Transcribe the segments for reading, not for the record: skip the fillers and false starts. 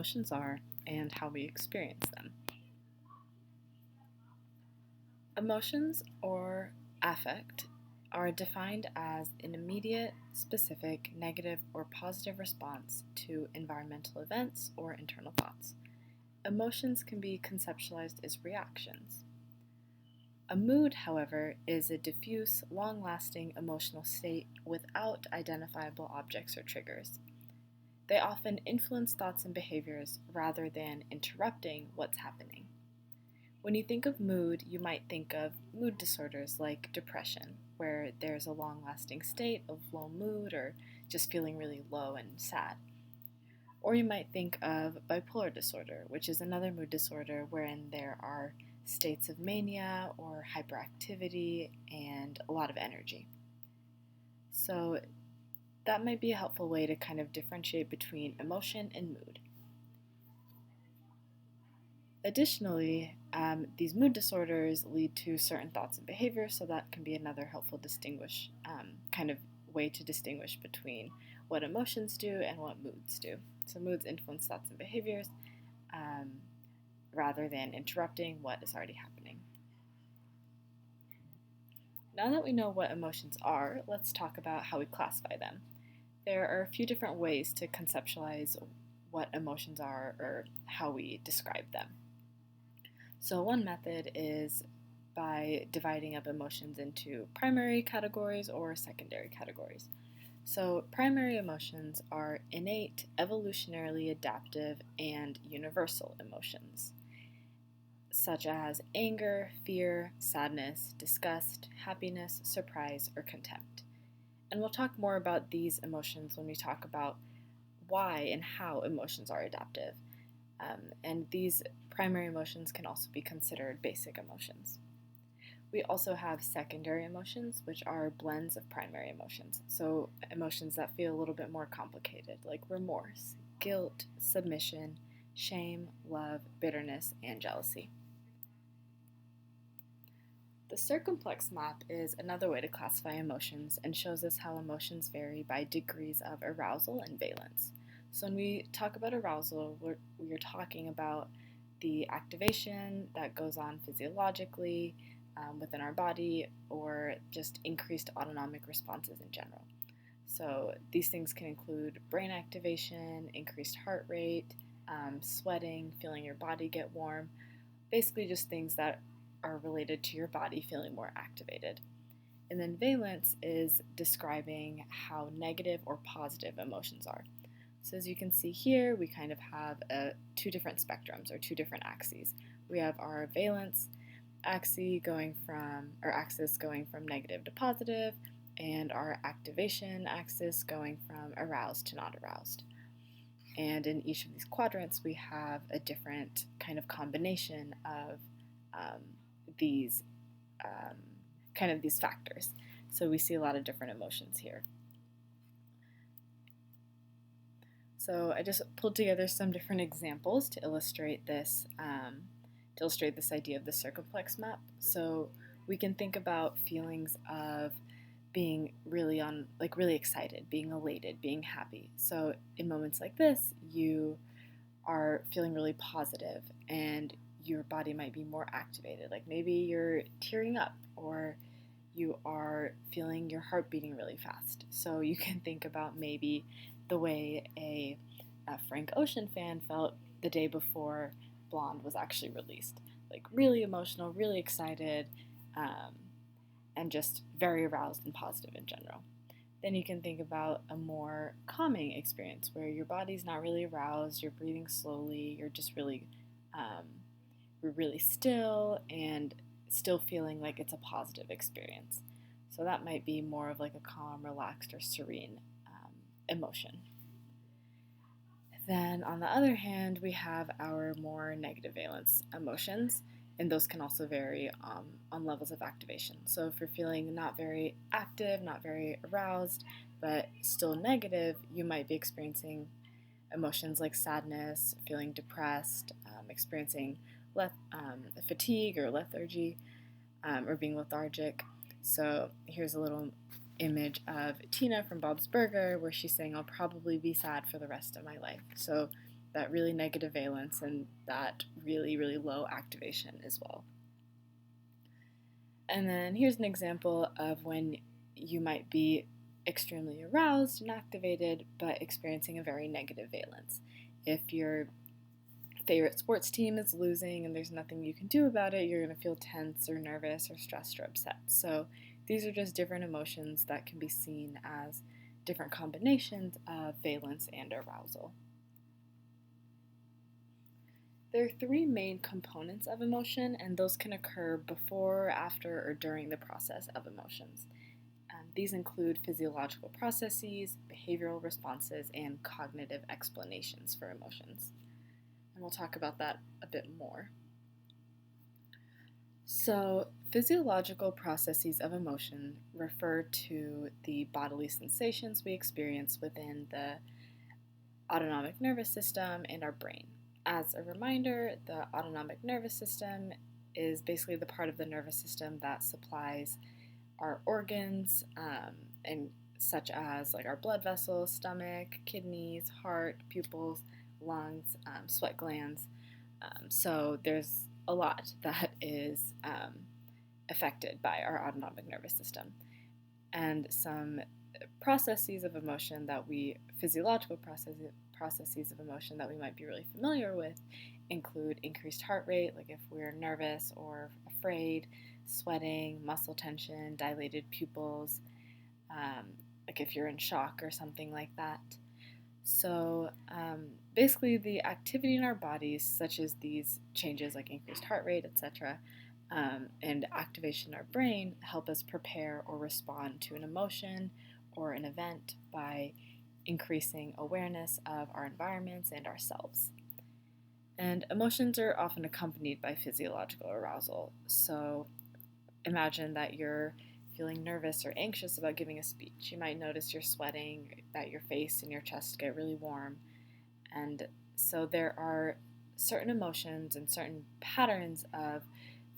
emotions are and how we experience them. Emotions or affect are defined as an immediate, specific, negative, or positive response to environmental events or internal thoughts. Emotions can be conceptualized as reactions. A mood, however, is a diffuse, long lasting emotional state without identifiable objects or triggers. They often influence thoughts and behaviors rather than interrupting what's happening. When you think of mood, you might think of mood disorders like depression, where there's a long lasting state of low mood or just feeling really low and sad. Or you might think of bipolar disorder, which is another mood disorder wherein there are states of mania or hyperactivity and a lot of energy. So that might be a helpful way to kind of differentiate between emotion and mood. Additionally, these mood disorders lead to certain thoughts and behaviors, so that can be another helpful kind of way to distinguish between what emotions do and what moods do. So moods influence thoughts and behaviors rather than interrupting what is already happening. Now that we know what emotions are, let's talk about how we classify them. There are a few different ways to conceptualize what emotions are or how we describe them. So one method is by dividing up emotions into primary categories or secondary categories. So primary emotions are innate, evolutionarily adaptive, and universal emotions, such as anger, fear, sadness, disgust, happiness, surprise, or contempt. And we'll talk more about these emotions when we talk about why and how emotions are adaptive. And these primary emotions can also be considered basic emotions. We also have secondary emotions, which are blends of primary emotions. So emotions that feel a little bit more complicated, like remorse, guilt, submission, shame, love, bitterness, and jealousy. The circumplex map is another way to classify emotions and shows us how emotions vary by degrees of arousal and valence. So when we talk about arousal, we're talking about the activation that goes on physiologically within our body or just increased autonomic responses in general. So these things can include brain activation, increased heart rate, sweating, feeling your body get warm, basically just things that are related to your body feeling more activated. And then valence is describing how negative or positive emotions are. So as you can see here, we kind of have two different spectrums or two different axes. We have our valence axis going from negative to positive, and our activation axis going from aroused to not aroused. And in each of these quadrants, we have a different kind of combination of these these factors. So we see a lot of different emotions here. So I just pulled together some different examples to illustrate this idea of the circumplex map. So we can think about feelings of being really excited, being elated, being happy. So in moments like this, you are feeling really positive and your body might be more activated. Like maybe you're tearing up or you are feeling your heart beating really fast. So you can think about maybe the way a Frank Ocean fan felt the day before Blonde was actually released. Like really emotional, really excited, and just very aroused and positive in general. Then you can think about a more calming experience where your body's not really aroused, you're breathing slowly, you're just really still and still feeling like it's a positive experience. So that might be more of like a calm, relaxed, or serene emotion. Then on the other hand, we have our more negative valence emotions, and those can also vary on levels of activation. So if you're feeling not very active, not very aroused, but still negative, you might be experiencing emotions like sadness, feeling depressed, experiencing fatigue or lethargy, or being lethargic. So here's a little image of Tina from Bob's Burger where she's saying, I'll probably be sad for the rest of my life. So that really negative valence and that really, really low activation as well. And then here's an example of when you might be extremely aroused and activated, but experiencing a very negative valence. If your favorite sports team is losing and there's nothing you can do about it, you're going to feel tense or nervous or stressed or upset. So these are just different emotions that can be seen as different combinations of valence and arousal. There are three main components of emotion, and those can occur before, after, or during the process of emotions. These include physiological processes, behavioral responses, and cognitive explanations for emotions. And we'll talk about that a bit more. So, physiological processes of emotion refer to the bodily sensations we experience within the autonomic nervous system and our brain. As a reminder, the autonomic nervous system is basically the part of the nervous system that supplies our organs, and such as like our blood vessels, stomach, kidneys, heart, pupils, lungs, sweat glands. So there's a lot that is affected by our autonomic nervous system. And some processes of emotion that physiological processes of emotion that we might be really familiar with include increased heart rate, like if we're nervous or afraid, sweating, muscle tension, dilated pupils, like if you're in shock or something like that. So basically the activity in our bodies, such as these changes like increased heart rate, etc., and activation in our brain, help us prepare or respond to an emotion or an event by increasing awareness of our environments and ourselves. And emotions are often accompanied by physiological arousal. So imagine that you're feeling nervous or anxious about giving a speech. You might notice you're sweating, that your face and your chest get really warm. And so there are certain emotions and certain patterns of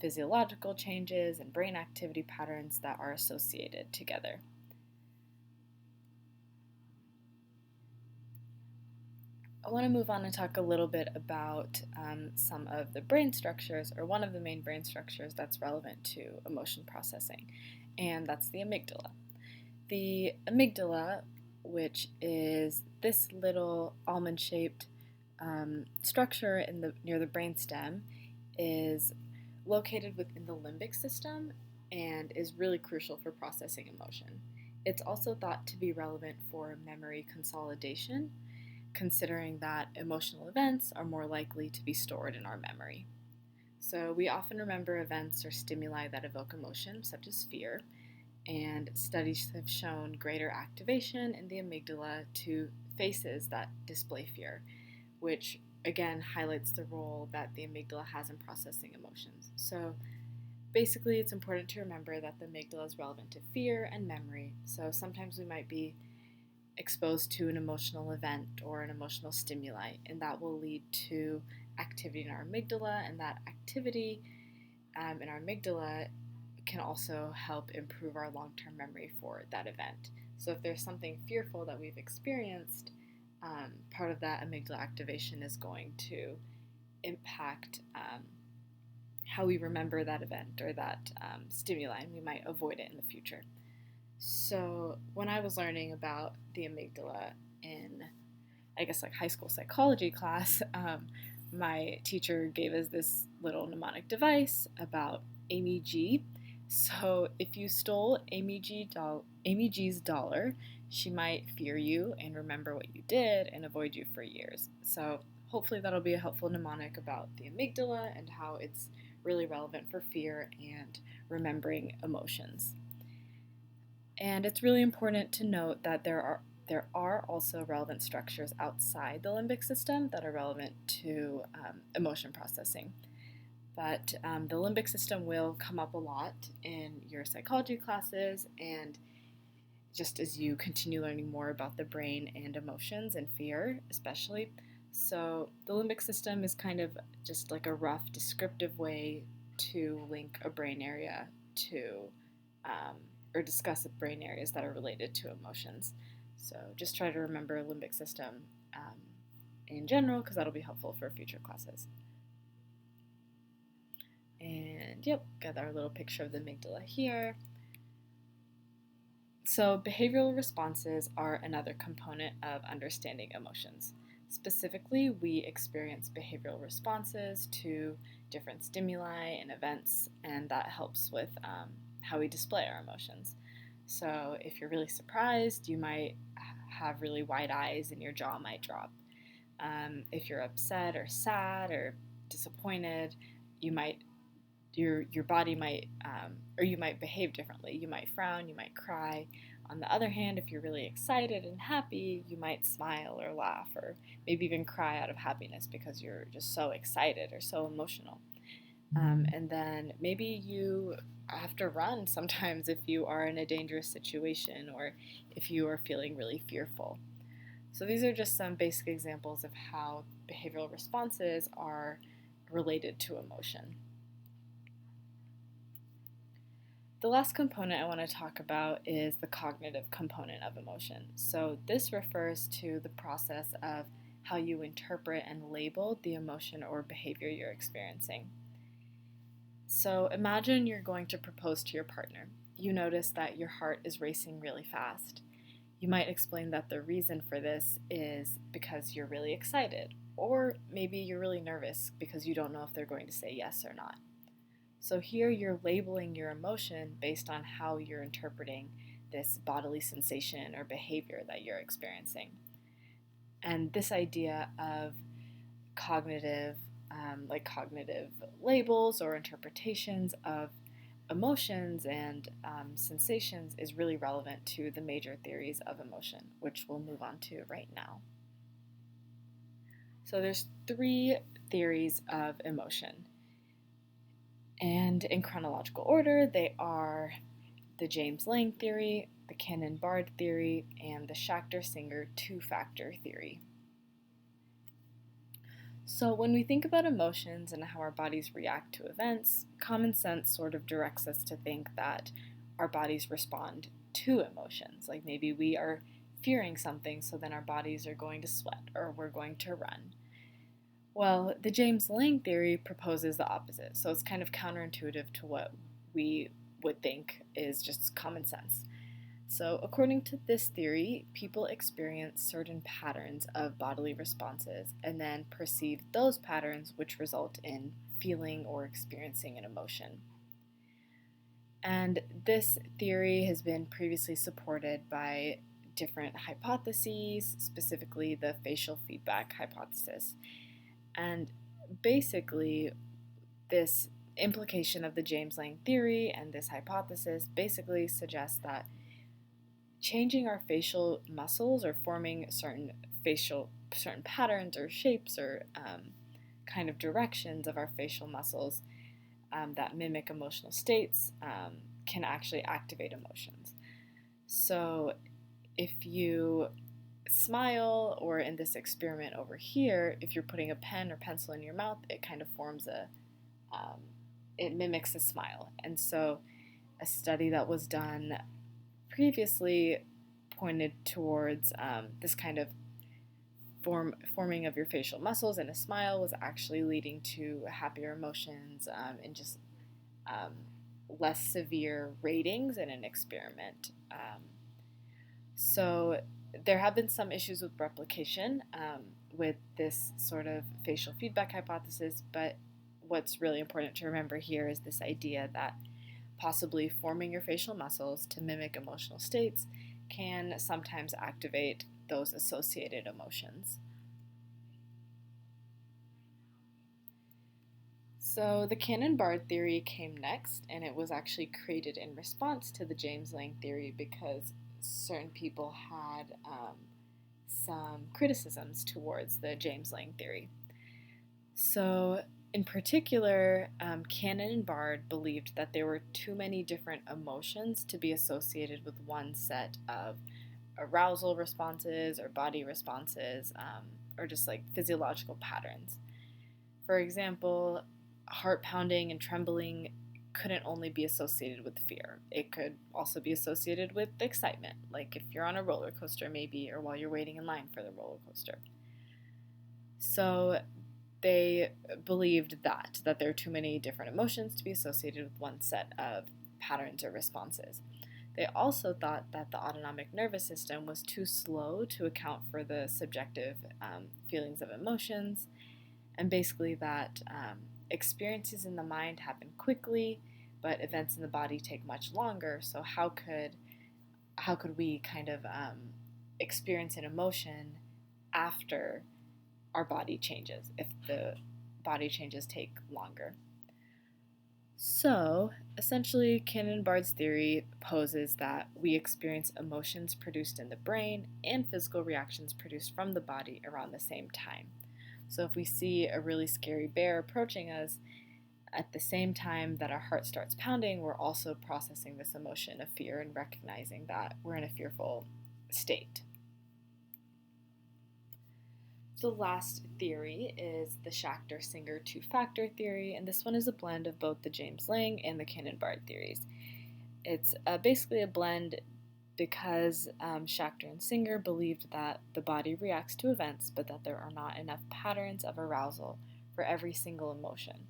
physiological changes and brain activity patterns that are associated together. I want to move on and talk a little bit about some of the brain structures, or one of the main brain structures that's relevant to emotion processing, and that's the amygdala. The amygdala, which is this little almond-shaped structure near the brainstem, is located within the limbic system and is really crucial for processing emotion. It's also thought to be relevant for memory consolidation, considering that emotional events are more likely to be stored in our memory. So we often remember events or stimuli that evoke emotion, such as fear, and studies have shown greater activation in the amygdala to faces that display fear, which again highlights the role that the amygdala has in processing emotions. So basically, it's important to remember that the amygdala is relevant to fear and memory. So sometimes we might be exposed to an emotional event or an emotional stimuli, and that will lead to activity in our amygdala, and that activity in our amygdala can also help improve our long-term memory for that event. So if there's something fearful that we've experienced, part of that amygdala activation is going to impact how we remember that event or that stimuli, and we might avoid it in the future. So when I was learning about the amygdala in, I guess, like high school psychology class, my teacher gave us this little mnemonic device about Amy G. So if you stole Amy G's dollar, she might fear you and remember what you did and avoid you for years. So hopefully that'll be a helpful mnemonic about the amygdala and how it's really relevant for fear and remembering emotions. And it's really important to note that there are also relevant structures outside the limbic system that are relevant to emotion processing. But the limbic system will come up a lot in your psychology classes, and just as you continue learning more about the brain and emotions and fear, especially. So the limbic system is kind of just like a rough descriptive way to link a brain area to or discuss brain areas that are related to emotions. So just try to remember limbic system in general because that'll be helpful for future classes. And yep, got our little picture of the amygdala here. So behavioral responses are another component of understanding emotions. Specifically, we experience behavioral responses to different stimuli and events, and that helps with how we display our emotions. So if you're really surprised, you might have really wide eyes and your jaw might drop. If you're upset or sad or disappointed, your body might or you might behave differently. You might frown, you might cry. On the other hand, if you're really excited and happy, you might smile or laugh or maybe even cry out of happiness because you're just so excited or so emotional. And then maybe you have to run sometimes if you are in a dangerous situation or if you are feeling really fearful. So these are just some basic examples of how behavioral responses are related to emotion. The last component I want to talk about is the cognitive component of emotion. So this refers to the process of how you interpret and label the emotion or behavior you're experiencing. So imagine you're going to propose to your partner. You notice that your heart is racing really fast. You might explain that the reason for this is because you're really excited, or maybe you're really nervous because you don't know if they're going to say yes or not. So here you're labeling your emotion based on how you're interpreting this bodily sensation or behavior that you're experiencing. And this idea of cognitive labels or interpretations of emotions and sensations is really relevant to the major theories of emotion, which we'll move on to right now. So there's 3 theories of emotion. And in chronological order, they are the James Lange theory, the Cannon-Bard theory, and the Schachter-Singer two-factor theory. So when we think about emotions and how our bodies react to events, common sense sort of directs us to think that our bodies respond to emotions. Like maybe we are fearing something, so then our bodies are going to sweat or we're going to run. Well, the James Lange theory proposes the opposite, so it's kind of counterintuitive to what we would think is just common sense. So, according to this theory, people experience certain patterns of bodily responses and then perceive those patterns, which result in feeling or experiencing an emotion. And this theory has been previously supported by different hypotheses, specifically the facial feedback hypothesis. And basically, this implication of the James Lange theory and this hypothesis basically suggests that changing our facial muscles or forming certain patterns or shapes or kind of directions of our facial muscles that mimic emotional states can actually activate emotions. So if you smile, or in this experiment over here, if you're putting a pen or pencil in your mouth, it kind of forms it mimics a smile. And so a study that was done previously pointed towards this kind of forming of your facial muscles, and a smile was actually leading to happier emotions and just less severe ratings in an experiment. So there have been some issues with replication with this sort of facial feedback hypothesis, but what's really important to remember here is this idea that possibly forming your facial muscles to mimic emotional states can sometimes activate those associated emotions. So the Cannon-Bard theory came next, and it was actually created in response to the James Lange theory because certain people had some criticisms towards the James Lange theory. So in particular, Cannon and Bard believed that there were too many different emotions to be associated with one set of arousal responses or body responses or just like physiological patterns. For example, heart pounding and trembling couldn't only be associated with fear. It could also be associated with excitement, like if you're on a roller coaster maybe, or while you're waiting in line for the roller coaster. So they believed that there are too many different emotions to be associated with one set of patterns or responses. They also thought that the autonomic nervous system was too slow to account for the subjective feelings of emotions, and basically that experiences in the mind happen quickly, but events in the body take much longer. So how could we kind of experience an emotion after our body changes if the body changes take longer? So, essentially, Cannon-Bard's theory poses that we experience emotions produced in the brain and physical reactions produced from the body around the same time. So, if we see a really scary bear approaching us, at the same time that our heart starts pounding, we're also processing this emotion of fear and recognizing that we're in a fearful state. The last theory is the Schachter-Singer two-factor theory, and this one is a blend of both the James Lange and the Cannon-Bard theories. It's basically a blend because Schachter and Singer believed that the body reacts to events, but that there are not enough patterns of arousal for every single emotion.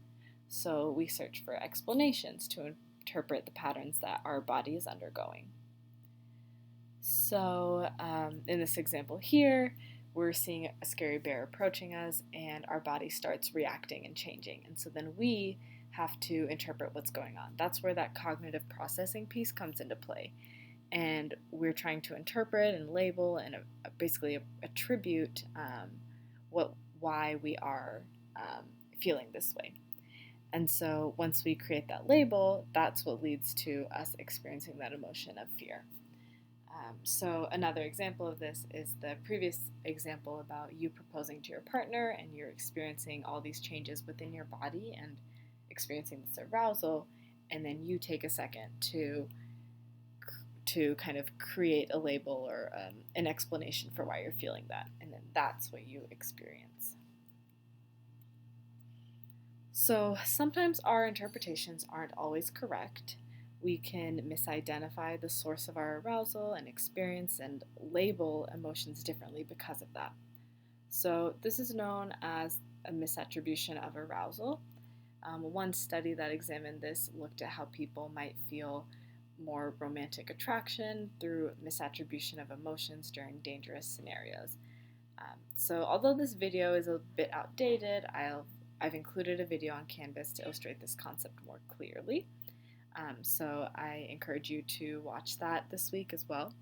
So we search for explanations to interpret the patterns that our body is undergoing. So in this example here, we're seeing a scary bear approaching us, and our body starts reacting and changing. And so then we have to interpret what's going on. That's where that cognitive processing piece comes into play. And we're trying to interpret and label and basically attribute why we are feeling this way. And so once we create that label, that's what leads to us experiencing that emotion of fear. So another example of this is the previous example about you proposing to your partner and you're experiencing all these changes within your body and experiencing this arousal, and then you take a second to kind of create a label or an explanation for why you're feeling that, and then that's what you experience. So sometimes our interpretations aren't always correct. We can misidentify the source of our arousal and experience and label emotions differently because of that. So this is known as a misattribution of arousal. One study that examined this looked at how people might feel more romantic attraction through misattribution of emotions during dangerous scenarios. So although this video is a bit outdated, I've included a video on Canvas to illustrate this concept more clearly. So I encourage you to watch that this week as well.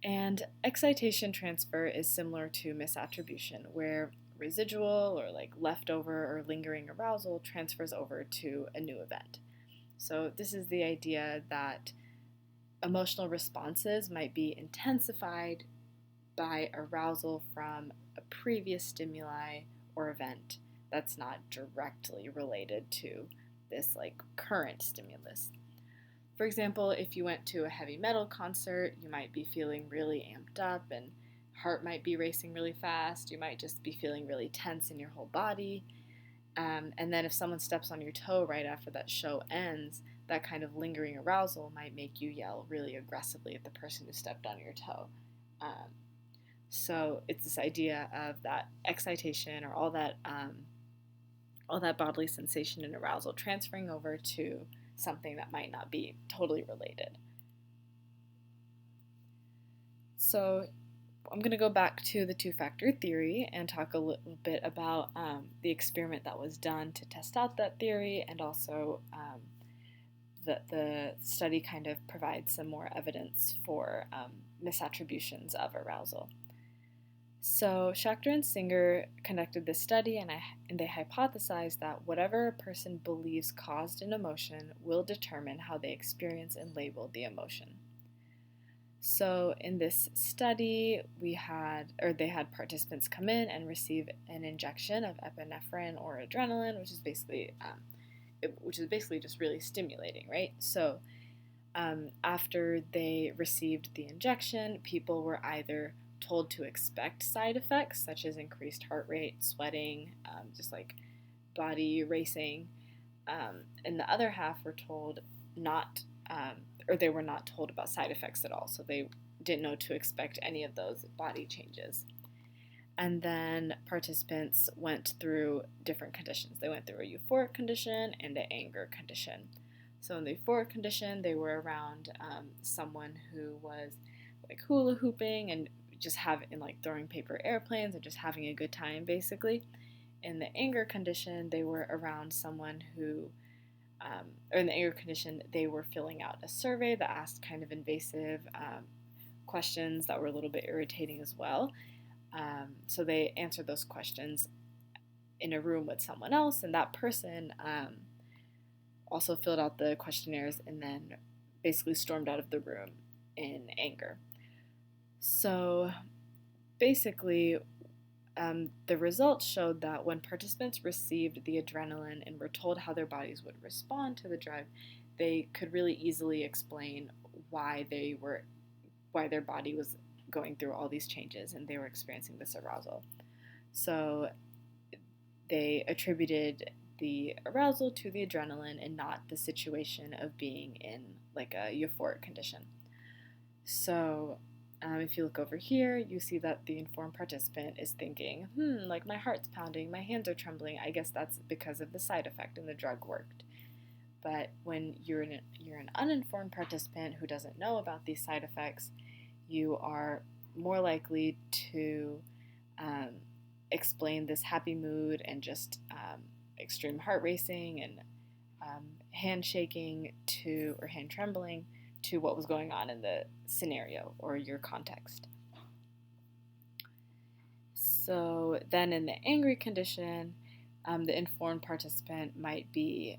And excitation transfer is similar to misattribution, where residual or like leftover or lingering arousal transfers over to a new event. So this is the idea that emotional responses might be intensified by arousal from a previous stimuli or event that's not directly related to this like current stimulus. For example, if you went to a heavy metal concert, you might be feeling really amped up and heart might be racing really fast. You might just be feeling really tense in your whole body. And then if someone steps on your toe right after that show ends, that kind of lingering arousal might make you yell really aggressively at the person who stepped on your toe. So it's this idea of that excitation or all that bodily sensation and arousal transferring over to something that might not be totally related. So I'm going to go back to the two-factor theory and talk a little bit about the experiment that was done to test out that theory, and also the study kind of provides some more evidence for misattributions of arousal. So Schachter and Singer conducted this study, and they hypothesized that whatever a person believes caused an emotion will determine how they experience and label the emotion. So in this study, they had participants come in and receive an injection of epinephrine or adrenaline, which is basically just really stimulating, right? So after they received the injection, people were either told to expect side effects such as increased heart rate, sweating, just like body racing, and the other half were told not, or they were not told about side effects at all, so they didn't know to expect any of those body changes. And then participants went through different conditions. They went through a euphoric condition and an anger condition. So in the euphoric condition, they were around someone who was like hula hooping and just having like throwing paper airplanes and just having a good time, basically. In the anger condition, they were around someone who, or in the anger condition, they were filling out a survey that asked kind of invasive questions that were a little bit irritating as well. So they answered those questions in a room with someone else, and that person also filled out the questionnaires and then basically stormed out of the room in anger. So basically, the results showed that when participants received the adrenaline and were told how their bodies would respond to the drug, they could really easily explain why their body was going through all these changes and they were experiencing this arousal. So they attributed the arousal to the adrenaline and not the situation of being in like a euphoric condition. So if you look over here, you see that the informed participant is thinking, like my heart's pounding, my hands are trembling. I guess that's because of the side effect and the drug worked. But when you're an uninformed participant who doesn't know about these side effects, you are more likely to explain this happy mood and just extreme heart racing and hand shaking or hand trembling to what was going on in the scenario or your context. So then in the angry condition, the informed participant might be,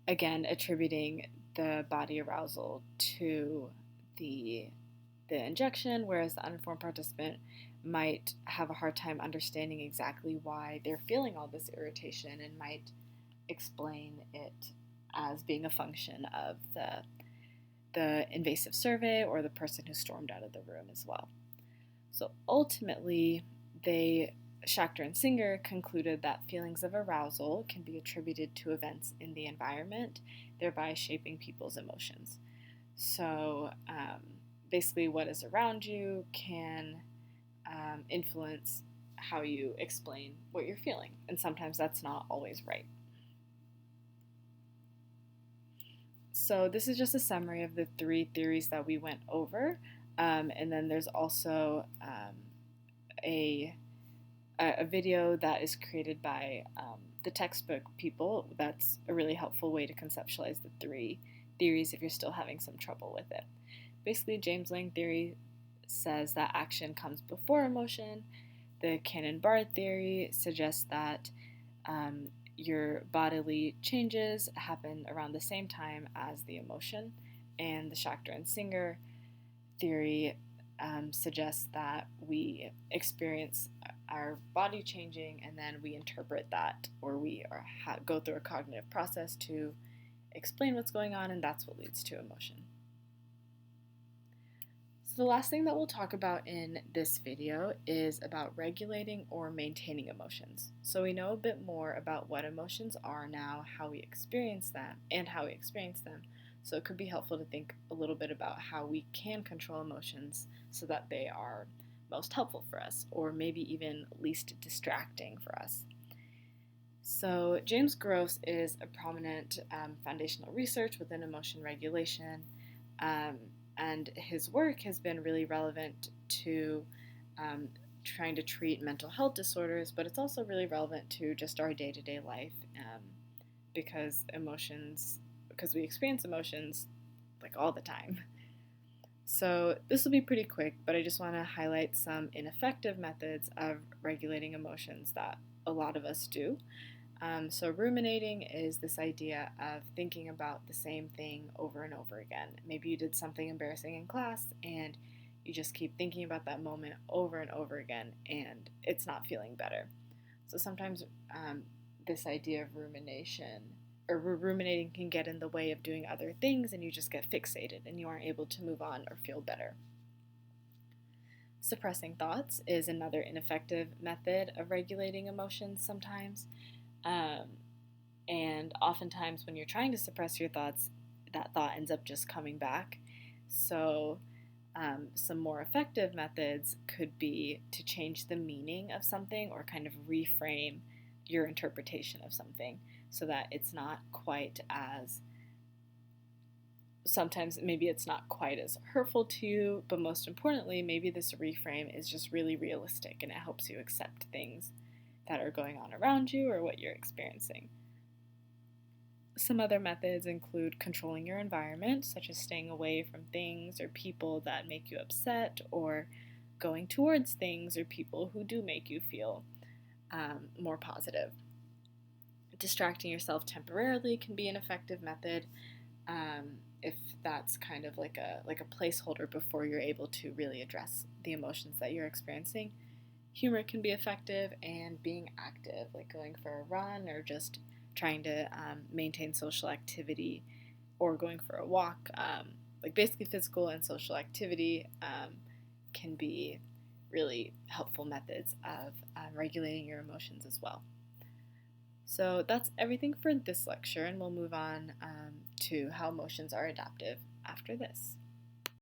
again, attributing the body arousal to the injection, whereas the uninformed participant might have a hard time understanding exactly why they're feeling all this irritation and might explain it as being a function of the invasive survey or the person who stormed out of the room as well. So ultimately, Schachter and Singer concluded that feelings of arousal can be attributed to events in the environment, thereby shaping people's emotions. So basically, what is around you can influence how you explain what you're feeling, and sometimes that's not always right. So this is just a summary of the 3 theories that we went over, and then there's also a video that is created by the textbook people. That's a really helpful way to conceptualize the 3 theories if you're still having some trouble with it. Basically, James Lange theory says that action comes before emotion. The Cannon-Barr theory suggests that your bodily changes happen around the same time as the emotion. And the Schachter and Singer theory suggests that we experience our body changing and then we interpret that, or we go through a cognitive process to explain what's going on, and that's what leads to emotion. So the last thing that we'll talk about in this video is about regulating or maintaining emotions. So we know a bit more about what emotions are now, how we experience them, So it could be helpful to think a little bit about how we can control emotions so that they are most helpful for us, or maybe even least distracting for us. So James Gross is a prominent foundational research within emotion regulation. And his work has been really relevant to trying to treat mental health disorders, but it's also really relevant to just our day-to-day life because we experience emotions like all the time. So this will be pretty quick, but I just want to highlight some ineffective methods of regulating emotions that a lot of us do. So ruminating is this idea of thinking about the same thing over and over again. Maybe you did something embarrassing in class and you just keep thinking about that moment over and over again and it's not feeling better. So sometimes this idea of ruminating can get in the way of doing other things and you just get fixated and you aren't able to move on or feel better. Suppressing thoughts is another ineffective method of regulating emotions sometimes. And oftentimes when you're trying to suppress your thoughts, that thought ends up just coming back. So Some more effective methods could be to change the meaning of something or kind of reframe your interpretation of something so that it's not quite as, sometimes maybe it's not quite as hurtful to you, but most importantly, maybe this reframe is just really realistic and it helps you accept things that are going on around you or what you're experiencing. Some other methods include controlling your environment, such as staying away from things or people that make you upset, or going towards things or people who do make you feel more positive. Distracting yourself temporarily can be an effective method if that's kind of like a placeholder before you're able to really address the emotions that you're experiencing. Humor can be effective, and being active, like going for a run or just trying to maintain social activity or going for a walk, like basically physical and social activity, can be really helpful methods of regulating your emotions as well. So that's everything for this lecture, and we'll move on to how emotions are adaptive after this.